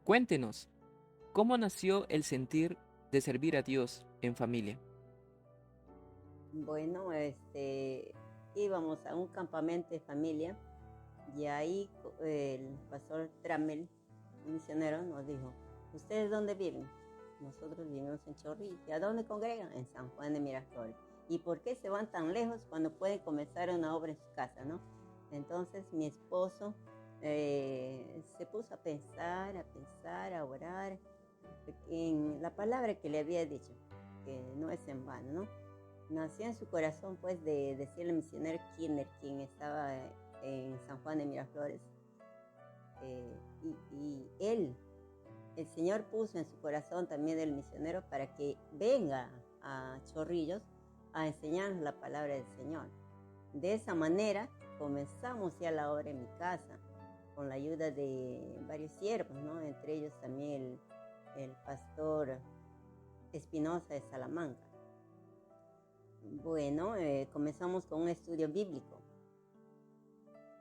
Cuéntenos, ¿cómo nació el sentir de servir a Dios en familia? Bueno, íbamos a un campamento de familia y ahí el pastor Trammell, un misionero, nos dijo: ¿ustedes dónde viven? Nosotros vivimos en Chorrillos. ¿Y a dónde congregan? En San Juan de Miraflores. ¿Y por qué se van tan lejos cuando pueden comenzar una obra en su casa, no? Entonces mi esposo se puso a pensar, a orar en la palabra que le había dicho, que no es en vano, ¿no? Nació en su corazón, pues, de decirle al misionero Kirchner, quien estaba en San Juan de Miraflores. Y él, el Señor puso en su corazón también del misionero para que venga a Chorrillos a enseñarnos la palabra del Señor. De esa manera comenzamos ya la obra en mi casa, con la ayuda de varios siervos, ¿no? Entre ellos también el pastor Espinosa de Salamanca. Bueno, comenzamos con un estudio bíblico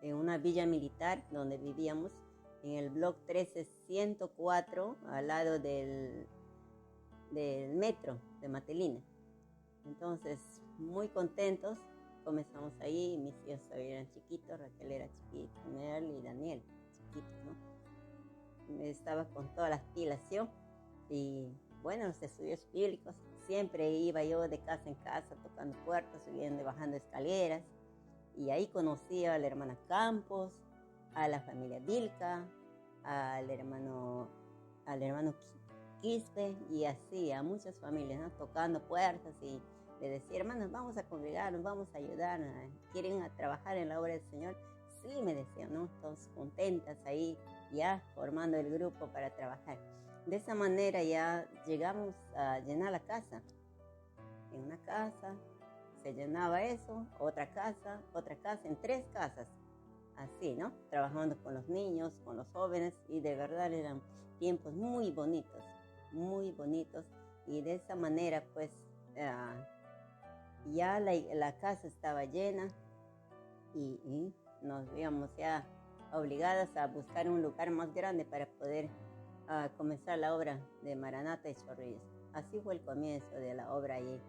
en una villa militar donde vivíamos, en el blog 13104, al lado del metro de Matelina. Entonces, muy contentos, comenzamos ahí. Mis hijos todavía eran chiquitos, Raquel era chiquita, Merle y Daniel, chiquitos, ¿no? Estaba con todas las pilas yo, y bueno, los estudios bíblicos, siempre iba yo de casa en casa, tocando puertas, subiendo y bajando escaleras, y ahí conocí a la hermana Campos, a la familia Vilca, al hermano, al hermano Quispe, y así a muchas familias, ¿no? Tocando puertas, y le decía: hermanos, vamos a congregarnos, vamos a ayudar, ¿quieren a trabajar en la obra del Señor? Sí, me decían, ¿no? Todos contentas ahí, ya formando el grupo para trabajar. De esa manera ya llegamos a llenar la casa. En una casa se llenaba eso, otra casa, en 3 casas, así, ¿no? Trabajando con los niños, con los jóvenes, y de verdad eran tiempos muy bonitos, y de esa manera, pues, ya la casa estaba llena, y nos veíamos ya obligadas a buscar un lugar más grande para poder comenzar la obra de Maranata y Chorrillos. Así fue el comienzo de la obra ahí,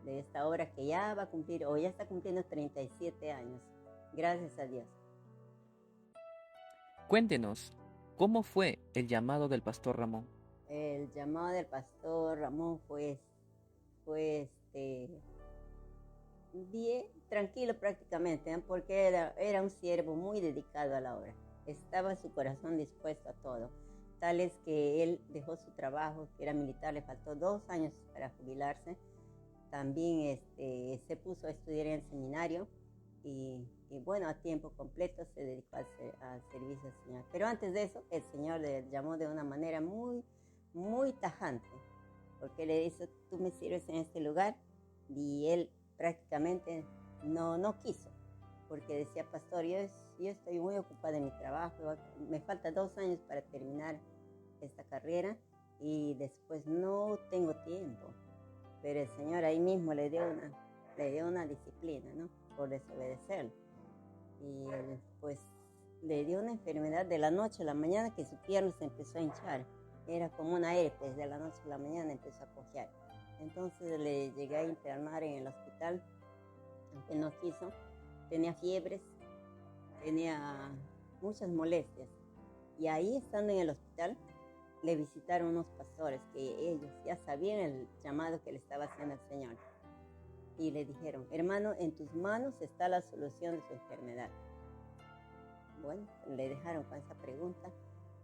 de esta obra que ya va a cumplir, o ya está cumpliendo 37 años. Gracias a Dios. Cuéntenos, ¿cómo fue el llamado del pastor Ramón? El llamado del pastor Ramón fue bien tranquilo prácticamente, ¿eh? Porque era un siervo muy dedicado a la obra. Estaba su corazón dispuesto a todo. Tal es que él dejó su trabajo, que era militar, le faltó 2 años para jubilarse. También se puso a estudiar en el seminario, y bueno, a tiempo completo se dedicó al servicio del Señor. Pero antes de eso, el Señor le llamó de una manera muy tajante, porque le dijo: tú me sirves en este lugar, y él prácticamente no quiso, porque decía: pastor, yo estoy muy ocupada en mi trabajo, me falta 2 años para terminar esta carrera, y después no tengo tiempo. Pero el Señor ahí mismo le dio una disciplina, ¿no? Por desobedecer. Y él, pues, le dio una enfermedad de la noche a la mañana, que su pierna se empezó a hinchar. Era como una herpes, de la noche a la mañana empezó a cojear. Entonces le llegué a internar en el hospital, aunque no quiso. Tenía fiebres, tenía muchas molestias. Y ahí, estando en el hospital, le visitaron unos pastores que ellos ya sabían el llamado que le estaba haciendo el Señor. Y le dijeron: hermano, en tus manos está la solución de su enfermedad. Bueno, le dejaron con esa pregunta.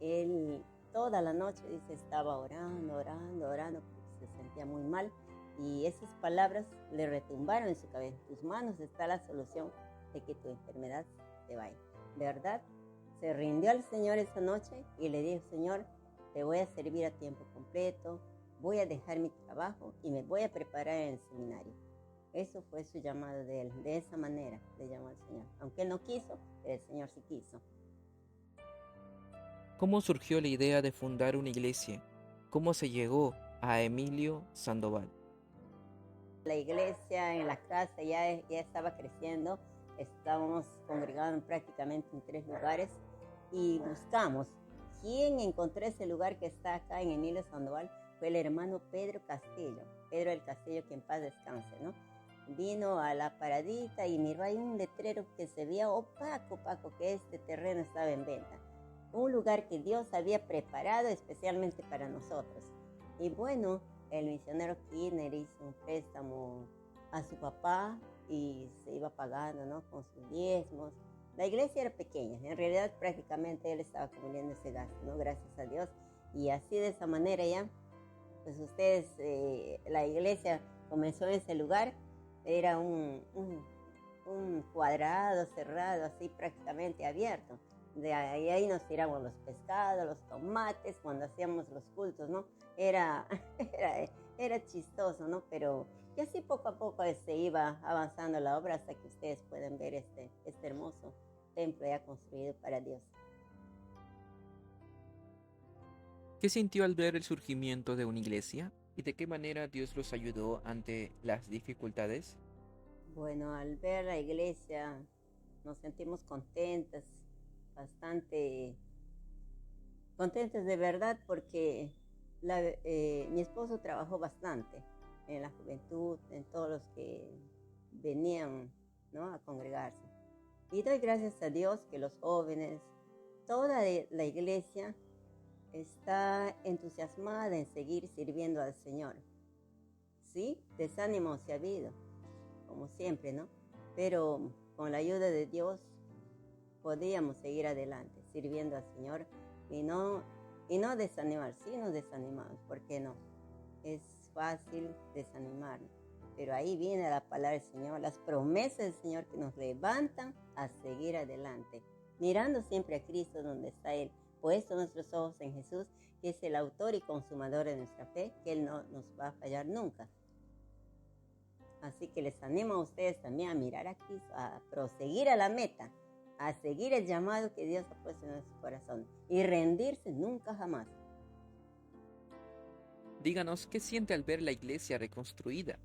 Él toda la noche, dice, estaba orando, porque se sentía muy mal. Y esas palabras le retumbaron en su cabeza: en tus manos está la solución de que tu enfermedad te vaya. ¿Verdad? Se rindió al Señor esa noche y le dijo: Señor, te voy a servir a tiempo completo, voy a dejar mi trabajo y me voy a preparar en el seminario. Eso fue su llamado de él. De esa manera le llamó al Señor. Aunque él no quiso, pero el Señor sí quiso. ¿Cómo surgió la idea de fundar una iglesia? ¿Cómo se llegó a Emilio Sandoval? La iglesia en la casa ya estaba creciendo. Estábamos congregando prácticamente en 3 lugares, y buscamos quien encontró ese lugar que está acá en Emilio Sandoval fue el hermano Pedro Castillo, Pedro del Castillo, que en paz descanse, ¿no? Vino a la paradita y miró ahí un letrero que se veía opaco, que este terreno estaba en venta. Un lugar que Dios había preparado especialmente para nosotros. Y bueno, el misionero Kirchner hizo un préstamo a su papá y se iba pagando, ¿no? Con sus diezmos. La iglesia era pequeña, en realidad prácticamente él estaba cubriendo ese gasto, ¿no? Gracias a Dios. Y así de esa manera ya, pues ustedes, la iglesia comenzó en ese lugar, era un cuadrado cerrado, así prácticamente abierto. De ahí nos tiramos los pescados, los tomates, cuando hacíamos los cultos, ¿no? Era chistoso, ¿no? Pero y así poco a poco se iba avanzando la obra hasta que ustedes pueden ver este hermoso templo ya construido para Dios. ¿Qué sintió al ver el surgimiento de una iglesia? ¿Y de qué manera Dios los ayudó ante las dificultades? Bueno, al ver la iglesia nos sentimos contentas, bastante contentas de verdad, porque mi esposo trabajó bastante en la juventud, en todos los que venían, ¿no?, a congregarse. Y doy gracias a Dios que los jóvenes, toda la iglesia está entusiasmada en seguir sirviendo al Señor. Sí, desánimo se ha habido, como siempre, ¿no? Pero con la ayuda de Dios podíamos seguir adelante, sirviendo al Señor y no desanimar. Sí nos desanimamos, ¿por qué no? Es fácil desanimarnos, pero ahí viene la palabra del Señor, las promesas del Señor que nos levantan a seguir adelante, mirando siempre a Cristo donde está Él, puesto nuestros ojos en Jesús, que es el autor y consumador de nuestra fe, que Él no nos va a fallar nunca. Así que les animo a ustedes también a mirar a Cristo, a proseguir a la meta, a seguir el llamado que Dios ha puesto en nuestro corazón y rendirse nunca jamás. Díganos, ¿qué siente al ver la iglesia reconstruida?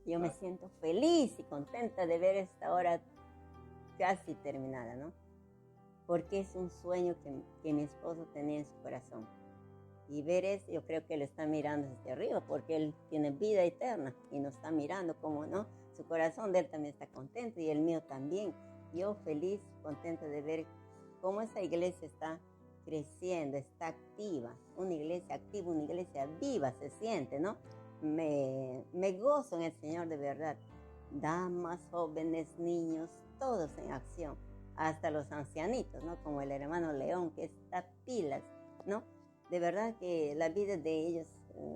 Yo me siento feliz y contenta de ver esta hora casi terminada, ¿no? Porque es un sueño que mi esposo tenía en su corazón. Y ver eso, yo creo que él está mirando desde arriba, porque él tiene vida eterna y nos está mirando, como no, su corazón de él también está contento y el mío también. Yo feliz, contenta de ver cómo esa iglesia está creciendo, está activa, una iglesia activa, una iglesia viva se siente, ¿no? Me gozo en el Señor de verdad. Damas, jóvenes, niños, todos en acción, hasta los ancianitos, ¿no? Como el hermano León, que está pilas, ¿no? De verdad que la vida de ellos,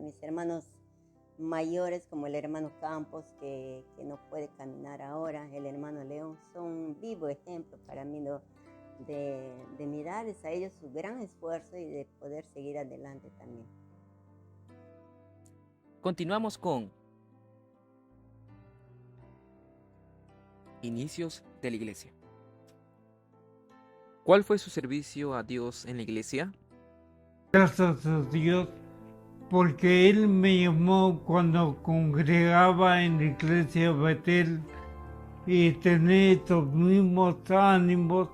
mis hermanos mayores, como el hermano Campos, que no puede caminar ahora, el hermano León, son un vivo ejemplo para mí, ¿no?, de mirarles a ellos su gran esfuerzo y de poder seguir adelante también. Continuamos con inicios de la iglesia. ¿Cuál fue su servicio a Dios en la iglesia? Gracias a Dios, porque Él me llamó cuando congregaba en la iglesia Betel y tenía estos mismos ánimos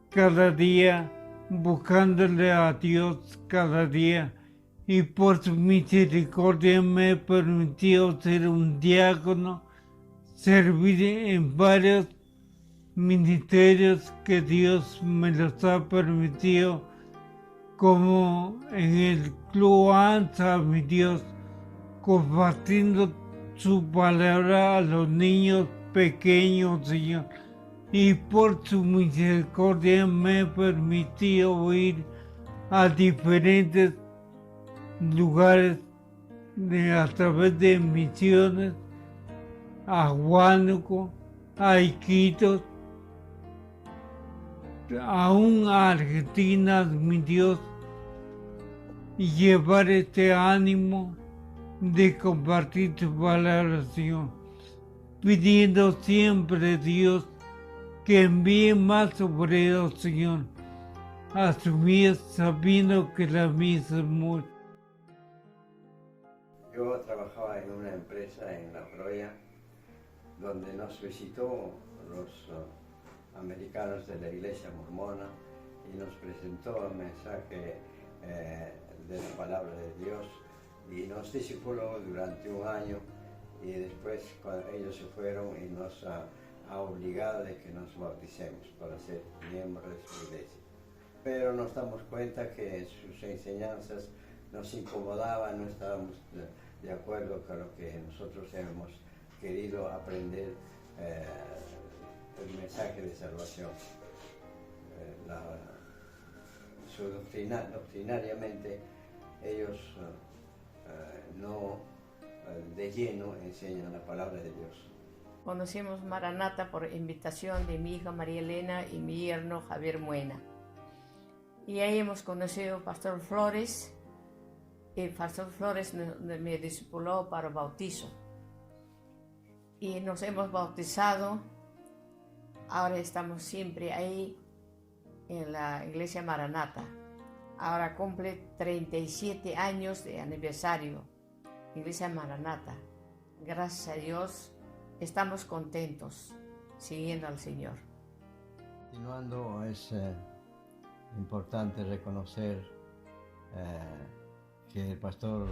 cada día, buscándole a Dios cada día, y por su misericordia me permitió ser un diácono, servir en varios ministerios que Dios me los ha permitido, como en el Club ANSA, mi Dios, compartiendo su palabra a los niños pequeños, Señor. Y por su misericordia me permitió ir a diferentes lugares a través de misiones, a Huánuco, a Iquitos, aún a Argentina, mi Dios, y llevar este ánimo de compartir tu palabra, Señor, pidiendo siempre, Dios, que envíe más obreros, Señor, a su mies, sabiendo que la mies es mucha. Yo trabajaba en una empresa en La Proya, donde nos visitó los americanos de la iglesia mormona y nos presentó el mensaje de la palabra de Dios y nos discipuló durante un año, y después cuando ellos se fueron y nos ha obligado de que nos bauticemos para ser miembros de su iglesia. Pero nos damos cuenta que sus enseñanzas nos incomodaban, no estábamos de acuerdo con lo que nosotros hemos querido aprender, el mensaje de salvación. Doctrinariamente ellos no de lleno enseñan la palabra de Dios. Conocimos Maranata por invitación de mi hija María Elena y mi yerno Javier Muena. Y ahí hemos conocido al Pastor Flores. El Pastor Flores me discipuló para bautizo. Y nos hemos bautizado. Ahora estamos siempre ahí en la iglesia Maranata. Ahora cumple 37 años de aniversario. Iglesia Maranata. Gracias a Dios estamos contentos siguiendo al Señor. Continuando, es importante reconocer que el pastor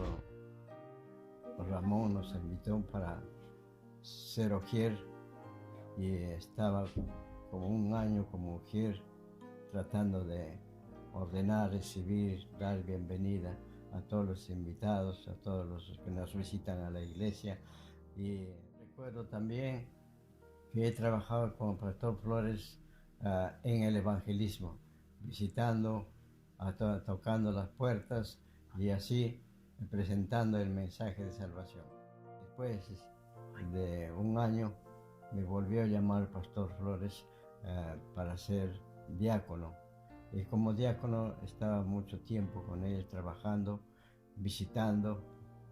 Ramón nos invitó para ser ujier, y estaba como un año como ujier tratando de ordenar, recibir, dar bienvenida a todos los invitados, a todos los que nos visitan a la iglesia. Y recuerdo también que he trabajado con el pastor Flores en el evangelismo, visitando, tocando las puertas y así presentando el mensaje de salvación. Después de un año me volvió a llamar el pastor Flores para ser diácono. Y como diácono estaba mucho tiempo con ellos trabajando, visitando,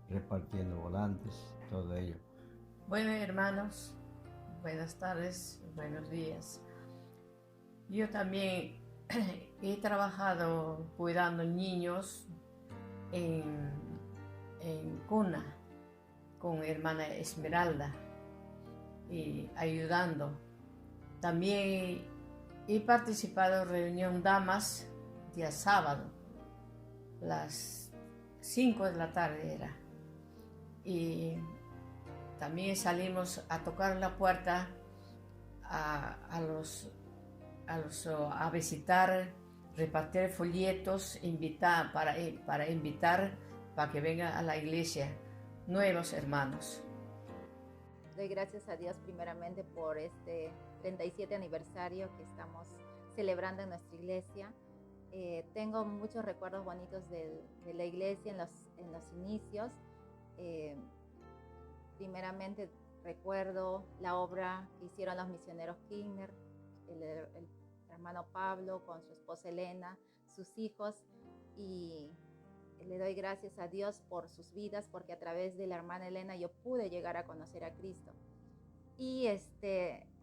repartiendo volantes, todo ello. Bueno, hermanos, buenas tardes, buenos días. Yo también he trabajado cuidando niños en cuna con hermana Esmeralda y ayudando. También he participado en reunión damas día sábado, las 5 de la tarde era. Y también salimos a tocar la puerta a visitar, repartir folletos, para invitar para que vengan a la iglesia nuevos hermanos. Doy gracias a Dios primeramente por este 37 aniversario que estamos celebrando en nuestra iglesia. Tengo muchos recuerdos bonitos de la iglesia en los inicios. Primeramente recuerdo la obra que hicieron los misioneros Kirchner, el hermano Pablo con su esposa Elena, sus hijos, y le doy gracias a Dios por sus vidas, porque a través de la hermana Elena yo pude llegar a conocer a Cristo. Y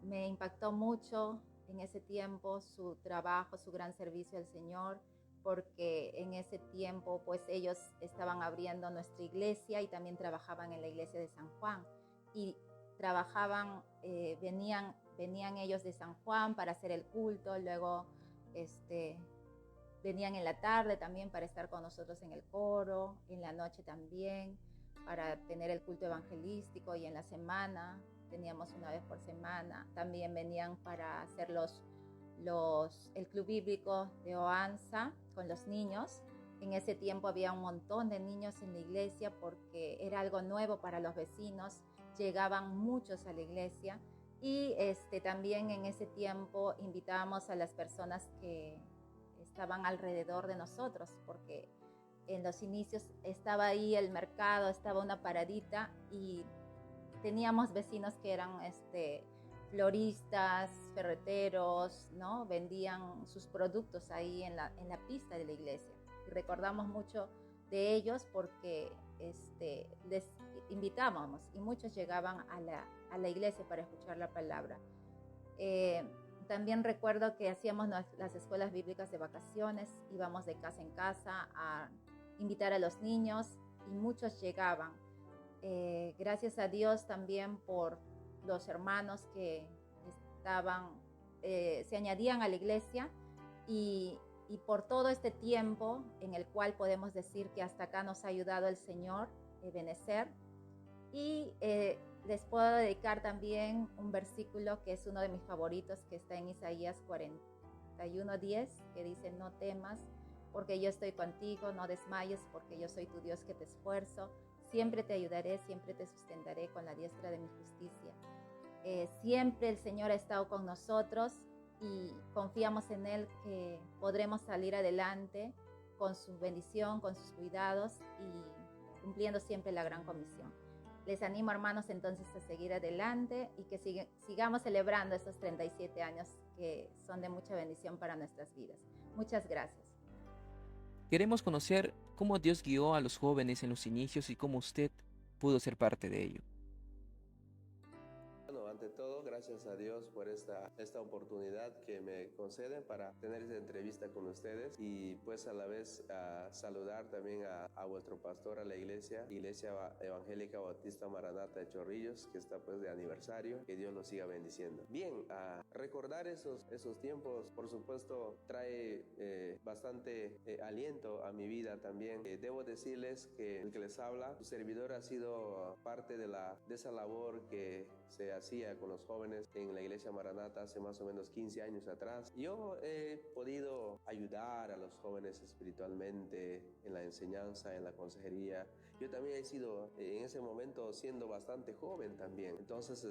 me impactó mucho en ese tiempo su trabajo, su gran servicio al Señor, porque en ese tiempo pues ellos estaban abriendo nuestra iglesia y también trabajaban en la iglesia de San Juan, y trabajaban, venían ellos de San Juan para hacer el culto, luego venían en la tarde también para estar con nosotros en el coro, en la noche también para tener el culto evangelístico, y en la semana teníamos una vez por semana. También venían para hacer el club bíblico de Oanza con los niños. En ese tiempo había un montón de niños en la iglesia porque era algo nuevo para los vecinos, llegaban muchos a la iglesia, y también en ese tiempo invitábamos a las personas que estaban alrededor de nosotros, porque en los inicios estaba ahí el mercado, estaba una paradita, y teníamos vecinos que eran floristas, ferreteros, ¿no? Vendían sus productos ahí en la pista de la iglesia. Y recordamos mucho de ellos porque les invitábamos, y muchos llegaban a la iglesia para escuchar la palabra. También recuerdo que hacíamos las escuelas bíblicas de vacaciones, íbamos de casa en casa a invitar a los niños, y muchos llegaban. Gracias a Dios también por los hermanos que se añadían a la iglesia, y y por todo este tiempo en el cual podemos decir que hasta acá nos ha ayudado el Señor, Ebenezer. Y les puedo dedicar también un versículo que es uno de mis favoritos, que está en Isaías 41:10, que dice: no temas, porque yo estoy contigo, no desmayes, porque yo soy tu Dios que te esfuerzo, siempre te ayudaré, siempre te sustentaré con la diestra de mi justicia. Siempre el Señor ha estado con nosotros y confiamos en Él que podremos salir adelante con su bendición, con sus cuidados y cumpliendo siempre la gran comisión. Les animo, hermanos, entonces a seguir adelante y que sigamos celebrando estos 37 años que son de mucha bendición para nuestras vidas. Muchas gracias. Queremos conocer cómo Dios guió a los jóvenes en los inicios y cómo usted pudo ser parte de ello. Bueno, ante todo, gracias a Dios por esta oportunidad que me conceden para tener esta entrevista con ustedes y pues a la vez saludar también a vuestro pastor, a la Iglesia Evangélica Bautista Maranata de Chorrillos, que está pues de aniversario, que Dios los siga bendiciendo. Bien, recordar esos tiempos, por supuesto, trae bastante aliento a mi vida también. Debo decirles que el que les habla, su servidor, ha sido parte de esa labor que se hacía con los jóvenes en la Iglesia Maranata hace más o menos 15 años atrás. Yo he podido ayudar a los jóvenes espiritualmente en la enseñanza, en la consejería. Yo también he sido en ese momento siendo bastante joven también. Entonces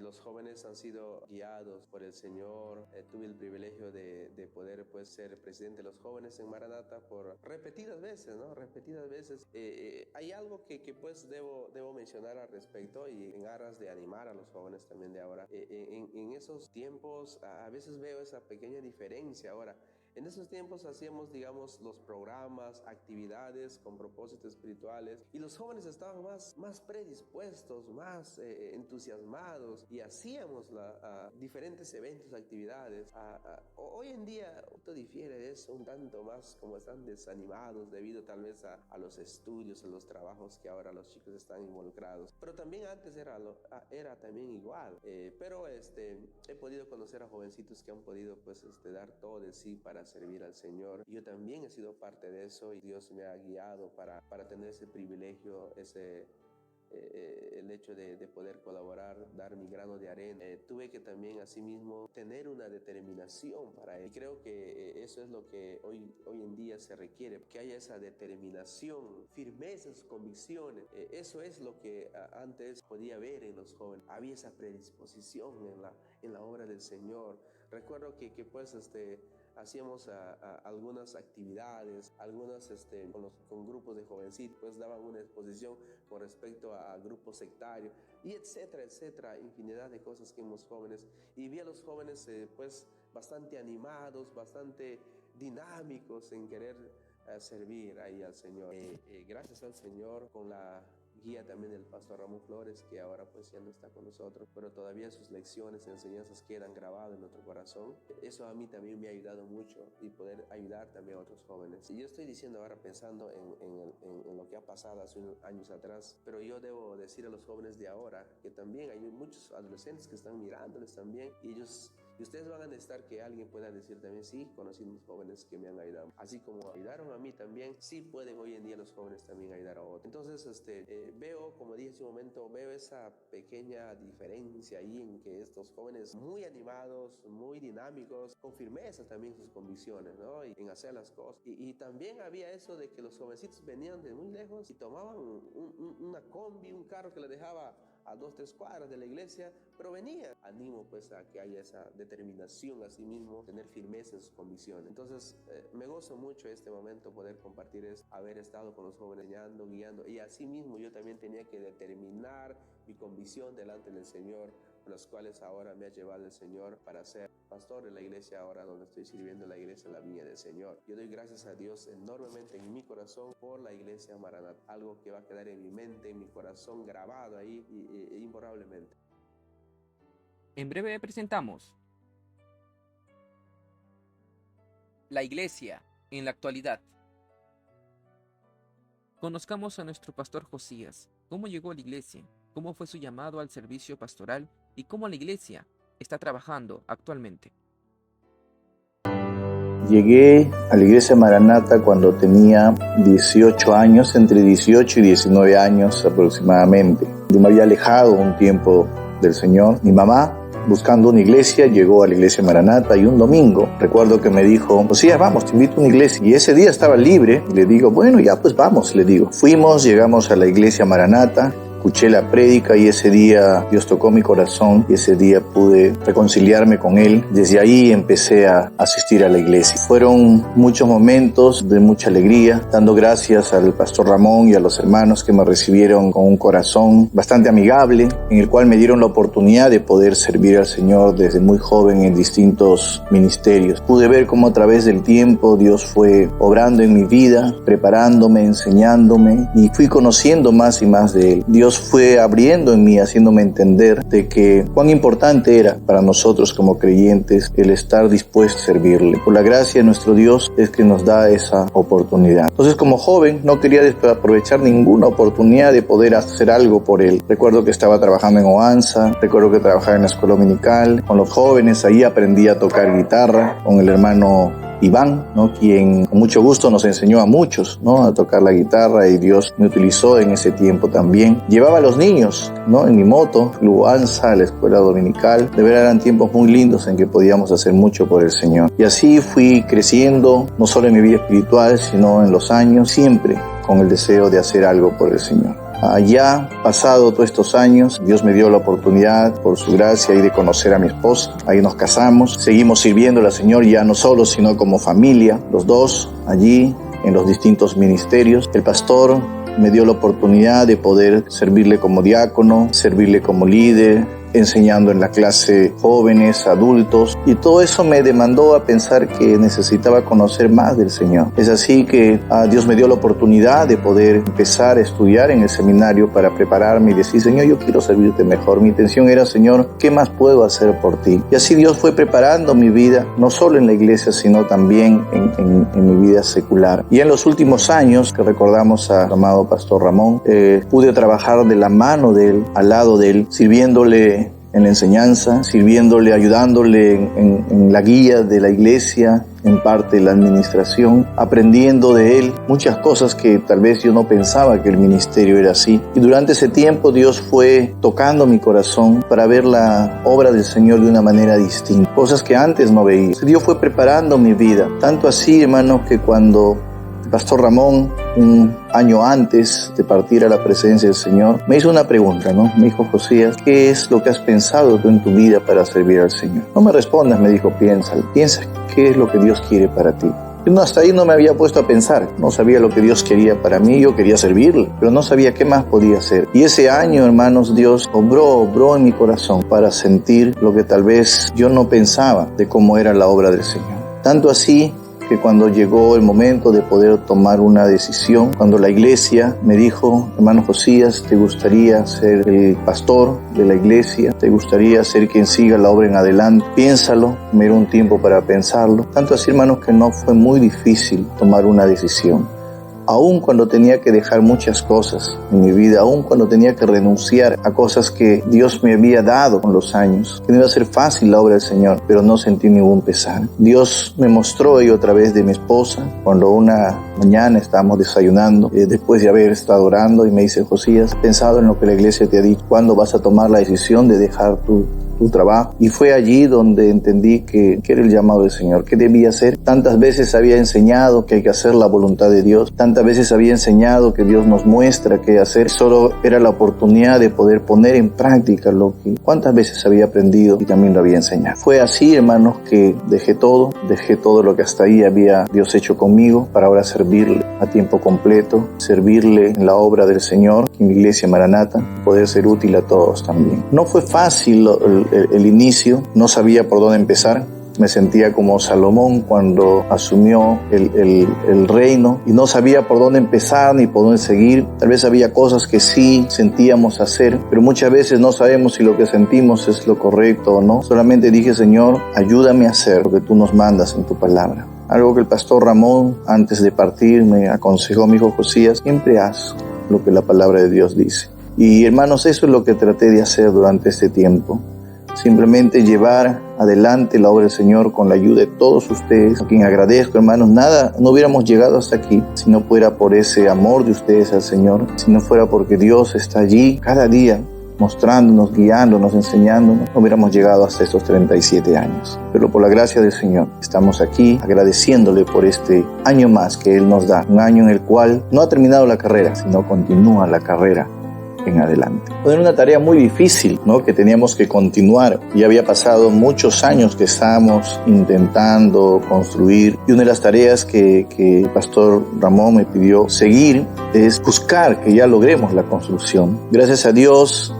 los jóvenes han sido guiados por el Señor. Tuve el privilegio de poder pues ser presidente de los jóvenes en Maranata por repetidas veces, ¿no? Repetidas veces. Hay algo que pues debo mencionar al respecto y en aras de animar a los jóvenes también de ahora. En esos tiempos a veces veo esa pequeña diferencia ahora. En esos tiempos hacíamos, digamos, los programas, actividades con propósitos espirituales y los jóvenes estaban más predispuestos, más entusiasmados y hacíamos diferentes eventos, actividades. Hoy en día esto difiere de eso un tanto más, como están desanimados debido tal vez a los estudios, a los trabajos que ahora los chicos están involucrados. Pero también antes era también igual. Pero he podido conocer a jovencitos que han podido pues dar todo de sí para servir al Señor. Yo también he sido parte de eso y Dios me ha guiado para tener ese privilegio, el hecho de poder colaborar, dar mi grano de arena. Tuve que también asimismo tener una determinación para él. Y creo que eso es lo que hoy en día se requiere, que haya esa determinación, firmeza en sus convicciones. Eso es lo que antes podía ver en los jóvenes. Había esa predisposición en la obra del Señor. Recuerdo que pues hacíamos algunas actividades, algunas con grupos de jovencitos, pues daban una exposición con respecto a grupos sectarios y etcétera, infinidad de cosas que vimos jóvenes y vi a los jóvenes pues bastante animados, bastante dinámicos en querer servir ahí al Señor. Gracias al Señor, con la guía también del pastor Ramón Flores, que ahora pues ya no está con nosotros, pero todavía sus lecciones, enseñanzas quedan grabadas en nuestro corazón. Eso a mí también me ha ayudado mucho y poder ayudar también a otros jóvenes. Y yo estoy diciendo ahora pensando en lo que ha pasado hace unos años atrás, pero yo debo decir a los jóvenes de ahora que también hay muchos adolescentes que están mirándoles también y ustedes van a necesitar que alguien pueda decir también: sí, conocí unos jóvenes que me han ayudado. Así como ayudaron a mí también, sí pueden hoy en día los jóvenes también ayudar a otros. Entonces, veo, como dije hace un momento, veo esa pequeña diferencia ahí en que estos jóvenes muy animados, muy dinámicos, con firmeza también sus convicciones, ¿no? Y en hacer las cosas. Y también había eso de que los jovencitos venían de muy lejos y tomaban una combi, un carro que les dejaba a 2-3 cuadras de la iglesia, pero venía. Animo pues a que haya esa determinación a sí mismo, tener firmeza en sus convicciones. Entonces me gozo mucho este momento poder compartir esto, haber estado con los jóvenes enseñando, guiando, y así mismo yo también tenía que determinar mi convicción delante del Señor, por las cuales ahora me ha llevado el Señor para ser pastor de la iglesia ahora donde estoy sirviendo, la iglesia La Viña del Señor. Yo doy gracias a Dios enormemente en mi corazón por la iglesia Maranata, algo que va a quedar en mi mente, en mi corazón, grabado ahí imborrablemente. En breve presentamos la iglesia en la actualidad. Conozcamos a nuestro pastor Josías, cómo llegó a la iglesia, cómo fue su llamado al servicio pastoral y cómo la iglesia está trabajando actualmente. Llegué a la iglesia Maranata cuando tenía 18 años, entre 18 y 19 años aproximadamente. Yo me había alejado un tiempo del Señor. Mi mamá, buscando una iglesia, llegó a la iglesia Maranata y un domingo recuerdo que me dijo, Josías, vamos, te invito a una iglesia. Y ese día estaba libre y le digo, bueno, ya pues vamos, le digo. Fuimos, llegamos a la iglesia Maranata. Escuché la prédica y ese día Dios tocó mi corazón y ese día pude reconciliarme con Él. Desde ahí empecé a asistir a la iglesia. Fueron muchos momentos de mucha alegría, dando gracias al pastor Ramón y a los hermanos que me recibieron con un corazón bastante amigable, en el cual me dieron la oportunidad de poder servir al Señor desde muy joven en distintos ministerios. Pude ver cómo a través del tiempo Dios fue obrando en mi vida, preparándome, enseñándome y fui conociendo más y más de Él. Dios fue abriendo en mí, haciéndome entender de que cuán importante era para nosotros como creyentes el estar dispuestos a servirle. Por la gracia de nuestro Dios es que nos da esa oportunidad. Entonces, como joven, no quería aprovechar ninguna oportunidad de poder hacer algo por Él. Recuerdo que estaba trabajando en Oanza, recuerdo que trabajaba en la escuela dominical, con los jóvenes, ahí aprendí a tocar guitarra, con el hermano Iván, ¿no?, quien con mucho gusto nos enseñó a muchos, ¿no?, a tocar la guitarra, y Dios me utilizó en ese tiempo también. Llevaba a los niños, ¿no?, en mi moto, Luanza, a la escuela dominical. De verdad eran tiempos muy lindos en que podíamos hacer mucho por el Señor. Y así fui creciendo, no solo en mi vida espiritual, sino en los años, siempre con el deseo de hacer algo por el Señor. Ya pasado todos estos años, Dios me dio la oportunidad, por su gracia, y de conocer a mi esposa. Ahí nos casamos, seguimos sirviendo al Señor, ya no solo, sino como familia, los dos allí en los distintos ministerios. El pastor me dio la oportunidad de poder servirle como diácono, servirle como líder, enseñando en la clase jóvenes, adultos, y todo eso me demandó a pensar que necesitaba conocer más del Señor. Es así que Dios me dio la oportunidad de poder empezar a estudiar en el seminario para prepararme y decir, Señor, yo quiero servirte mejor. Mi intención era, Señor, ¿qué más puedo hacer por ti? Y así Dios fue preparando mi vida, no solo en la iglesia, sino también en mi vida secular. Y en los últimos años, que recordamos al amado pastor Ramón, pude trabajar de la mano de él, al lado de él, sirviéndole en la enseñanza, sirviéndole, ayudándole en la guía de la iglesia, en parte la administración, aprendiendo de él muchas cosas que tal vez yo no pensaba que el ministerio era así. Y durante ese tiempo Dios fue tocando mi corazón para ver la obra del Señor de una manera distinta, cosas que antes no veía. Dios fue preparando mi vida, tanto así, hermanos, que cuando el pastor Ramón, un año antes de partir a la presencia del Señor, me hizo una pregunta, ¿no? Me dijo, Josías, ¿qué es lo que has pensado tú en tu vida para servir al Señor? No me respondas, me dijo, piensa qué es lo que Dios quiere para ti. Yo hasta ahí no me había puesto a pensar, no sabía lo que Dios quería para mí, yo quería servirle, pero no sabía qué más podía hacer. Y ese año, hermanos, Dios obró en mi corazón para sentir lo que tal vez yo no pensaba de cómo era la obra del Señor. Tanto así que cuando llegó el momento de poder tomar una decisión, cuando la iglesia me dijo, hermano Josías, ¿te gustaría ser el pastor de la iglesia? ¿Te gustaría ser quien siga la obra en adelante? Piénsalo, me dio un tiempo para pensarlo. Tanto así, hermanos, que no fue muy difícil tomar una decisión. Aún cuando tenía que dejar muchas cosas en mi vida, aún cuando tenía que renunciar a cosas que Dios me había dado con los años, que no iba a ser fácil la obra del Señor, pero no sentí ningún pesar. Dios me mostró ello a través de mi esposa, cuando una mañana estábamos desayunando, después de haber estado orando, y me dice, Josías, ¿has pensado en lo que la iglesia te ha dicho? ¿Cuándo vas a tomar la decisión de dejar tu trabajo? Y fue allí donde entendí que era el llamado del Señor, que debía hacer. Tantas veces había enseñado que hay que hacer la voluntad de Dios, tantas veces había enseñado que Dios nos muestra qué hacer, solo era la oportunidad de poder poner en práctica lo que cuántas veces había aprendido y también lo había enseñado. Fue así, hermanos, que dejé todo lo que hasta ahí había Dios hecho conmigo, para ahora servirle a tiempo completo, servirle en la obra del Señor, en la iglesia Maranata, poder ser útil a todos también. No fue fácil el inicio, no sabía por dónde empezar. Me sentía como Salomón cuando asumió el reino y no sabía por dónde empezar ni por dónde seguir. Tal vez había cosas que sí sentíamos hacer, pero muchas veces no sabemos si lo que sentimos es lo correcto o no. Solamente dije, Señor, ayúdame a hacer lo que tú nos mandas en tu palabra. Algo que el pastor Ramón, antes de partir, me aconsejó, me dijo, Josías, siempre haz lo que la palabra de Dios dice. Y hermanos, eso es lo que traté de hacer durante este tiempo. simplemente llevar adelante la obra del Señor con la ayuda de todos ustedes, a quien agradezco, hermanos. Nada, no hubiéramos llegado hasta aquí si no fuera por ese amor de ustedes al Señor, si no fuera porque Dios está allí cada día mostrándonos, guiándonos, enseñándonos. No hubiéramos llegado hasta estos 37 años. Pero por la gracia del Señor estamos aquí agradeciéndole por este año más que Él nos da, un año en el cual no ha terminado la carrera, sino continúa la carrera en adelante. Era una tarea muy difícil, ¿no?, que teníamos que continuar. Ya había pasado muchos años que estábamos intentando construir, y una de las tareas que el pastor Ramón me pidió seguir es buscar que ya logremos la construcción. Gracias a Dios,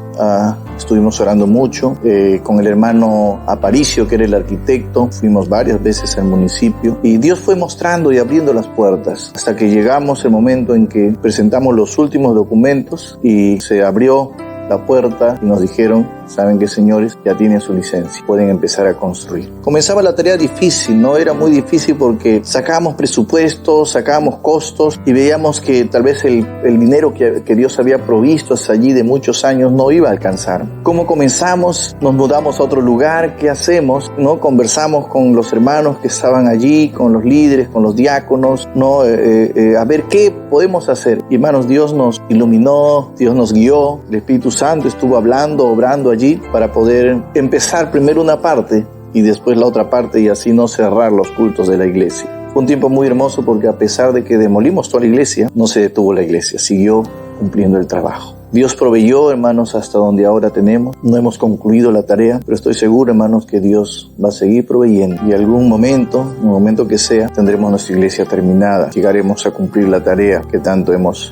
estuvimos orando mucho con el hermano Aparicio, que era el arquitecto. Fuimos varias veces al municipio y Dios fue mostrando y abriendo las puertas hasta que llegamos el momento en que presentamos los últimos documentos y se abrió la puerta y nos dijeron: ¿saben qué, señores? Ya tienen su licencia, pueden empezar a construir. Comenzaba la tarea difícil, ¿no? Era muy difícil porque sacábamos presupuestos, sacábamos costos y veíamos que tal vez el dinero que Dios había provisto hasta allí de muchos años no iba a alcanzar. ¿Cómo comenzamos? Nos mudamos a otro lugar. ¿Qué hacemos? ¿No? Conversamos con los hermanos que estaban allí, con los líderes, con los diáconos, ¿no? A ver qué podemos hacer. Y hermanos, Dios nos iluminó, Dios nos guió, el Espíritu Santo estuvo hablando, obrando allí para poder empezar primero una parte y después la otra parte, y así no cerrar los cultos de la iglesia. Fue un tiempo muy hermoso porque a pesar de que demolimos toda la iglesia, no se detuvo la iglesia, siguió cumpliendo el trabajo. Dios proveyó, hermanos, hasta donde ahora tenemos. No hemos concluido la tarea, pero estoy seguro, hermanos, que Dios va a seguir proveyendo. Y algún momento, un momento que sea, tendremos nuestra iglesia terminada. Llegaremos a cumplir la tarea que tanto hemos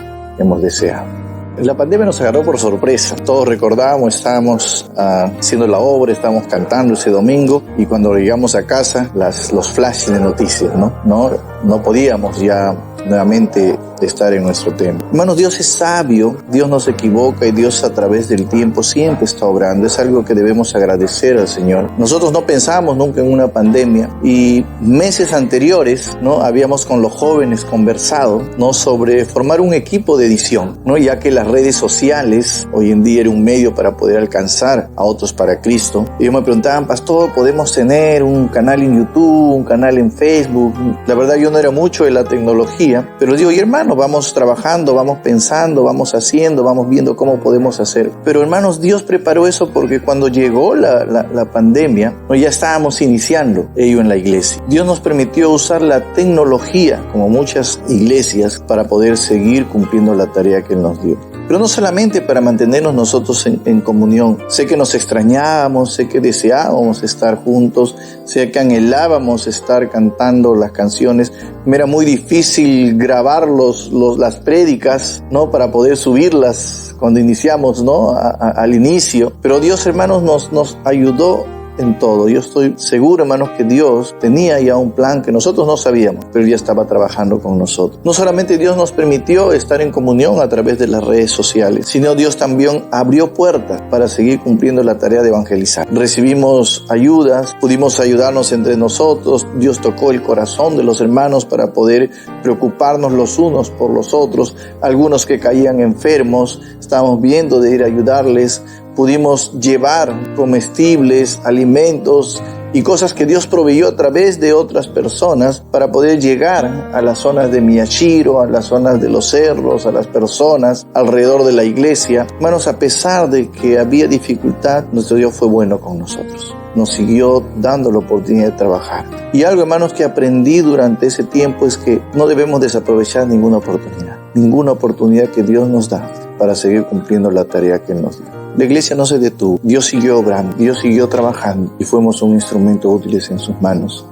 deseado. La pandemia nos agarró por sorpresa. Todos recordábamos, estábamos haciendo la obra, estábamos cantando ese domingo, y cuando llegamos a casa, los flashes de noticias, no podíamos ya nuevamente estar en nuestro templo. Hermanos, Dios es sabio, Dios no se equivoca, y Dios a través del tiempo siempre está obrando. Es algo que debemos agradecer al Señor. Nosotros no pensábamos nunca en una pandemia, y meses anteriores, habíamos con los jóvenes conversado, sobre formar un equipo de edición, ya que las redes sociales hoy en día era un medio para poder alcanzar a otros para Cristo. Y ellos me preguntaban: pastor, ¿podemos tener un canal en YouTube, un canal en Facebook? La verdad, yo no era mucho de la tecnología, pero digo: y hermano, vamos trabajando, vamos pensando, vamos haciendo, vamos viendo cómo podemos hacer. Pero hermanos, Dios preparó eso porque cuando llegó la pandemia, ya estábamos iniciando ello en la iglesia. Dios nos permitió usar la tecnología, como muchas iglesias, para poder seguir cumpliendo la tarea que Él nos dio. Pero no solamente para mantenernos nosotros en comunión. Sé que nos extrañábamos, sé que deseábamos estar juntos, sé que anhelábamos estar cantando las canciones. Me era muy difícil grabar las prédicas, para poder subirlas cuando iniciamos, al inicio. Pero Dios, hermanos, nos ayudó en todo. Yo estoy seguro, hermanos, que Dios tenía ya un plan que nosotros no sabíamos, pero ya estaba trabajando con nosotros. No solamente Dios nos permitió estar en comunión a través de las redes sociales, sino Dios también abrió puertas para seguir cumpliendo la tarea de evangelizar. Recibimos ayudas, pudimos ayudarnos entre nosotros. Dios tocó el corazón de los hermanos para poder preocuparnos los unos por los otros. Algunos que caían enfermos, estábamos viendo de ir a ayudarles. Pudimos llevar comestibles, alimentos y cosas que Dios proveyó a través de otras personas para poder llegar a las zonas de Miyashiro, a las zonas de los cerros, a las personas alrededor de la iglesia. Hermanos, a pesar de que había dificultad, nuestro Dios fue bueno con nosotros. Nos siguió dando la oportunidad de trabajar. Y algo, hermanos, que aprendí durante ese tiempo es que no debemos desaprovechar ninguna oportunidad que Dios nos da para seguir cumpliendo la tarea que Él nos dio. La iglesia no se detuvo, Dios siguió obrando, Dios siguió trabajando y fuimos un instrumento útil en sus manos,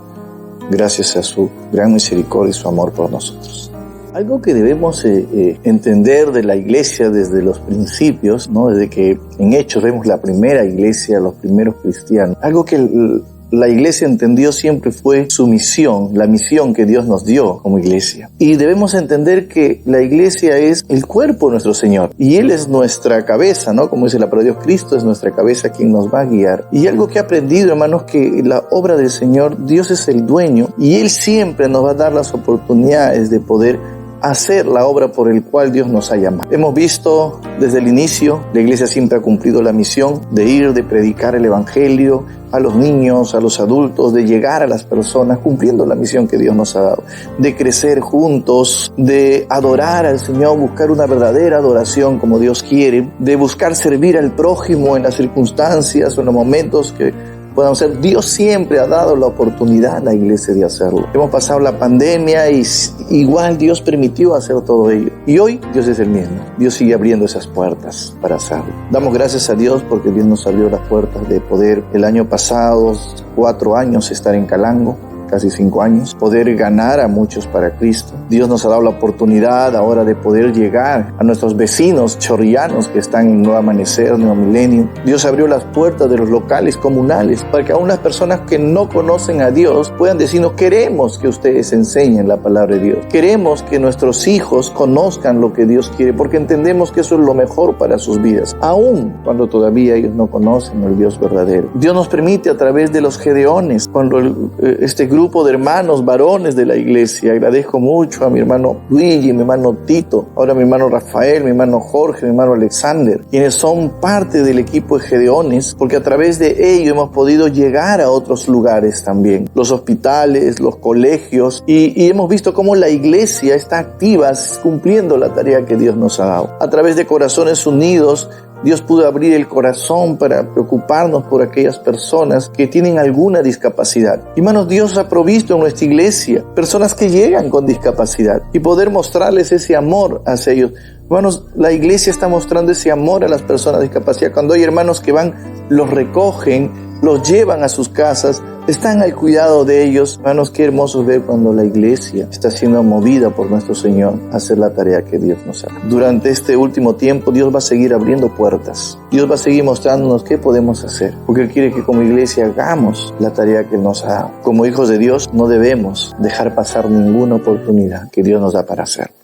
gracias a su gran misericordia y su amor por nosotros. Algo que debemos entender de la iglesia desde los principios, desde que en Hechos vemos la primera iglesia, los primeros cristianos, algo que la iglesia entendió siempre fue su misión, la misión que Dios nos dio como iglesia. Y debemos entender que la iglesia es el cuerpo de nuestro Señor y Él es nuestra cabeza, Como dice la palabra de Dios, Cristo es nuestra cabeza quien nos va a guiar. Y algo que he aprendido, hermanos, que la obra del Señor, Dios es el dueño y Él siempre nos va a dar las oportunidades de poder hacer la obra por el cual Dios nos ha llamado. Hemos visto desde el inicio, la iglesia siempre ha cumplido la misión de ir, de predicar el evangelio a los niños, a los adultos, de llegar a las personas, cumpliendo la misión que Dios nos ha dado, de crecer juntos, de adorar al Señor, buscar una verdadera adoración como Dios quiere, de buscar servir al prójimo en las circunstancias o en los momentos que puedan ser. Dios siempre ha dado la oportunidad a la iglesia de hacerlo. Hemos pasado la pandemia y igual Dios permitió hacer todo ello. Y hoy Dios es el mismo. Dios sigue abriendo esas puertas para hacerlo. Damos gracias a Dios porque Dios nos abrió las puertas de poder el año pasado, 4 años, estar en Calango. Casi 5 años, poder ganar a muchos para Cristo. Dios nos ha dado la oportunidad ahora de poder llegar a nuestros vecinos chorrillanos que están en Nuevo Amanecer, Nuevo Milenio. Dios abrió las puertas de los locales comunales para que aún las personas que no conocen a Dios puedan decirnos: queremos que ustedes enseñen la palabra de Dios. Queremos que nuestros hijos conozcan lo que Dios quiere, porque entendemos que eso es lo mejor para sus vidas, aún cuando todavía ellos no conocen al Dios verdadero. Dios nos permite a través de los gedeones, cuando este grupo de hermanos varones de la iglesia, agradezco mucho a mi hermano Luigi, mi hermano Tito, ahora mi hermano Rafael, mi hermano Jorge, mi hermano Alexander, quienes son parte del equipo de Gedeones, porque a través de ello hemos podido llegar a otros lugares también, los hospitales, los colegios, y hemos visto cómo la iglesia está activa cumpliendo la tarea que Dios nos ha dado. A través de Corazones Unidos, Dios pudo abrir el corazón para preocuparnos por aquellas personas que tienen alguna discapacidad. Hermanos, Dios ha provisto en nuestra iglesia personas que llegan con discapacidad y poder mostrarles ese amor hacia ellos. Hermanos, la iglesia está mostrando ese amor a las personas de discapacidad. Cuando hay hermanos que van, los recogen, los llevan a sus casas, están al cuidado de ellos. Hermanos, qué hermoso ver cuando la iglesia está siendo movida por nuestro Señor a hacer la tarea que Dios nos ha dado. Durante este último tiempo, Dios va a seguir abriendo puertas. Dios va a seguir mostrándonos qué podemos hacer, porque Él quiere que como iglesia hagamos la tarea que Él nos ha dado. Como hijos de Dios, no debemos dejar pasar ninguna oportunidad que Dios nos da para hacerlo.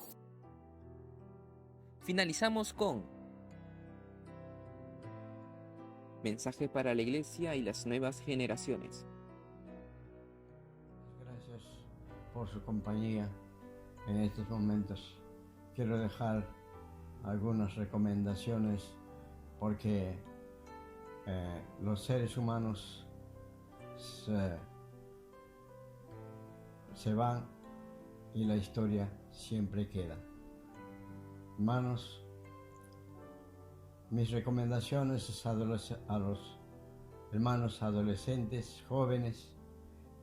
Finalizamos con mensaje para la iglesia y las nuevas generaciones. Gracias por su compañía en estos momentos. Quiero dejar algunas recomendaciones porque los seres humanos se van y la historia siempre queda. Hermanos, mis recomendaciones es a los hermanos adolescentes, jóvenes,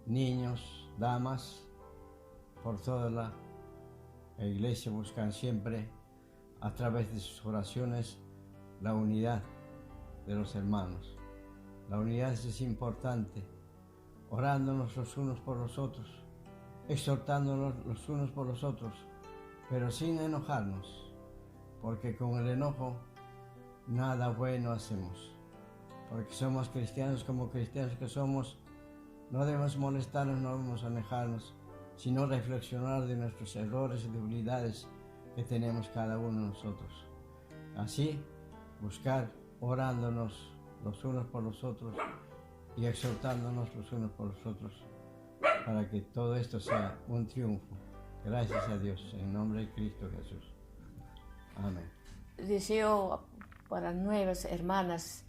niños, damas, por toda la iglesia buscan siempre a través de sus oraciones la unidad de los hermanos. La unidad es importante, orándonos los unos por los otros, exhortándonos los unos por los otros, pero sin enojarnos, porque con el enojo nada bueno hacemos, porque somos cristianos, como cristianos que somos, no debemos molestarnos, no debemos alejarnos, sino reflexionar de nuestros errores y debilidades que tenemos cada uno de nosotros. Así, buscar orándonos los unos por los otros y exhortándonos los unos por los otros, para que todo esto sea un triunfo. Gracias a Dios, en nombre de Cristo Jesús. Amén. Deseo para nuevas hermanas,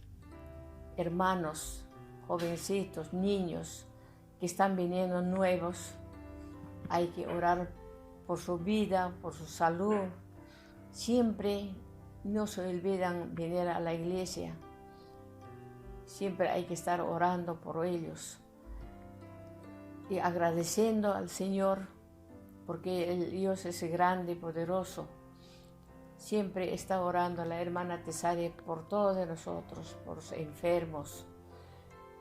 hermanos, jovencitos, niños que están viniendo nuevos. Hay que orar por su vida, por su salud. Siempre no se olvidan venir a la iglesia. Siempre hay que estar orando por ellos y agradeciendo al Señor porque el Dios es grande y poderoso. Siempre está orando la hermana Tesalia por todos nosotros, por los enfermos,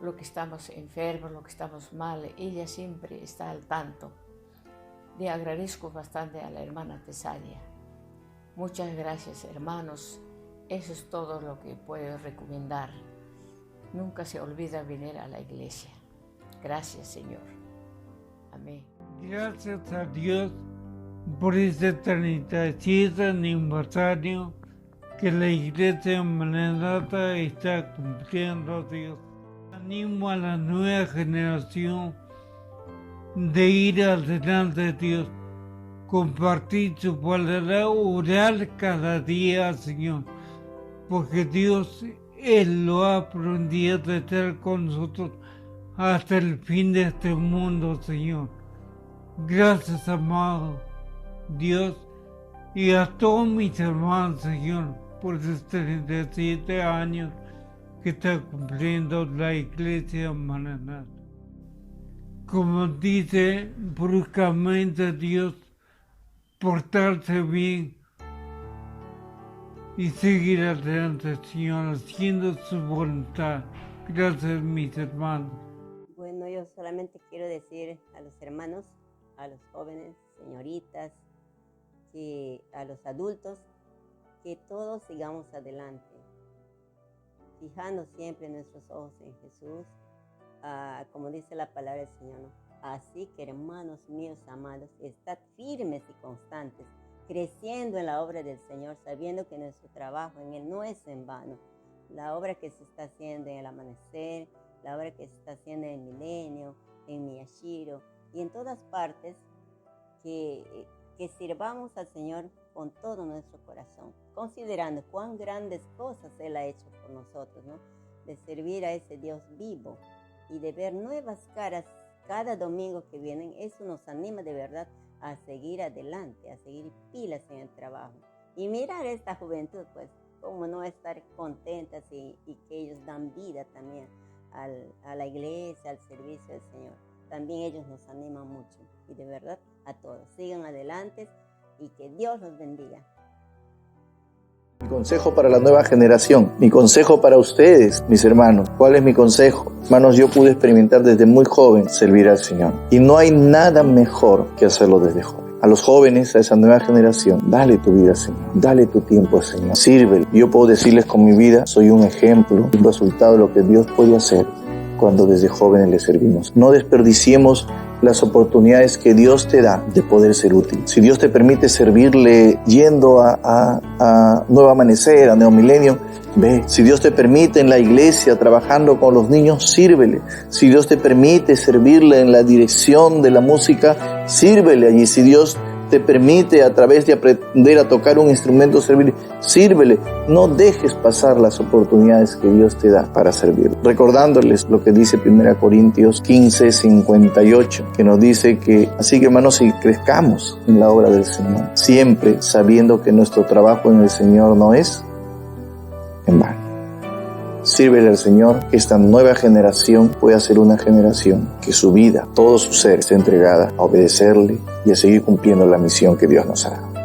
lo que estamos enfermos, lo que estamos mal. Ella siempre está al tanto. Le agradezco bastante a la hermana Tesalia. Muchas gracias, hermanos. Eso es todo lo que puedo recomendar. Nunca se olvida venir a la iglesia. Gracias, Señor. Amén. Gracias a Dios por este 37 aniversario que la Iglesia Maranata está cumpliendo, Dios. Animo a la nueva generación de ir adelante, Dios, compartir tu palabra, orar cada día, Señor, porque Dios, Él lo ha aprendido a estar con nosotros hasta el fin de este mundo, Señor. Gracias, amado Dios, y a todos mis hermanos, Señor, por estos 37 años que está cumpliendo la Iglesia Maranata. Como dice bruscamente Dios, portarse bien y seguir adelante, Señor, haciendo su voluntad. Gracias, mis hermanos. Bueno, yo solamente quiero decir a los hermanos, a los jóvenes, señoritas, a los adultos, que todos sigamos adelante, fijando siempre nuestros ojos en Jesús, como dice la palabra del Señor, ¿no? Así que, hermanos míos amados, estad firmes y constantes, creciendo en la obra del Señor, sabiendo que nuestro trabajo en Él no es en vano. La obra que se está haciendo en el amanecer, la obra que se está haciendo en el milenio, en Miyashiro y en todas partes, que sirvamos al Señor con todo nuestro corazón, considerando cuán grandes cosas Él ha hecho por nosotros, ¿no? De servir a ese Dios vivo y de ver nuevas caras cada domingo que vienen. Eso nos anima de verdad a seguir adelante, a seguir pilas en el trabajo. Y mirar esta juventud, pues, cómo no estar contentas y que ellos dan vida también a la iglesia, al servicio del Señor. También ellos nos animan mucho. Y de verdad, a todos, sigan adelante y que Dios los bendiga. Mi consejo para la nueva generación, mi consejo para ustedes, mis hermanos. ¿Cuál es mi consejo? Hermanos, yo pude experimentar desde muy joven servir al Señor. Y no hay nada mejor que hacerlo desde joven. A los jóvenes, a esa nueva generación, dale tu vida al Señor, dale tu tiempo al Señor, sírvele. Yo puedo decirles con mi vida, soy un ejemplo, un resultado de lo que Dios puede hacer cuando desde jóvenes le servimos. No desperdiciemos las oportunidades que Dios te da de poder ser útil. Si Dios te permite servirle yendo a Nuevo Amanecer, a Neo Milenio, ve. Si Dios te permite en la iglesia trabajando con los niños, sírvele. Si Dios te permite servirle en la dirección de la música, sírvele allí. Si Dios te permite a través de aprender a tocar un instrumento servir, sírvele. No dejes pasar las oportunidades que Dios te da para servir. Recordándoles lo que dice 1 Corintios 15:58, que nos dice que, así que hermanos, si crezcamos en la obra del Señor, siempre sabiendo que nuestro trabajo en el Señor no es en vano. Sírvele al Señor, que esta nueva generación pueda ser una generación que su vida, todo su ser esté entregada a obedecerle y a seguir cumpliendo la misión que Dios nos ha dado.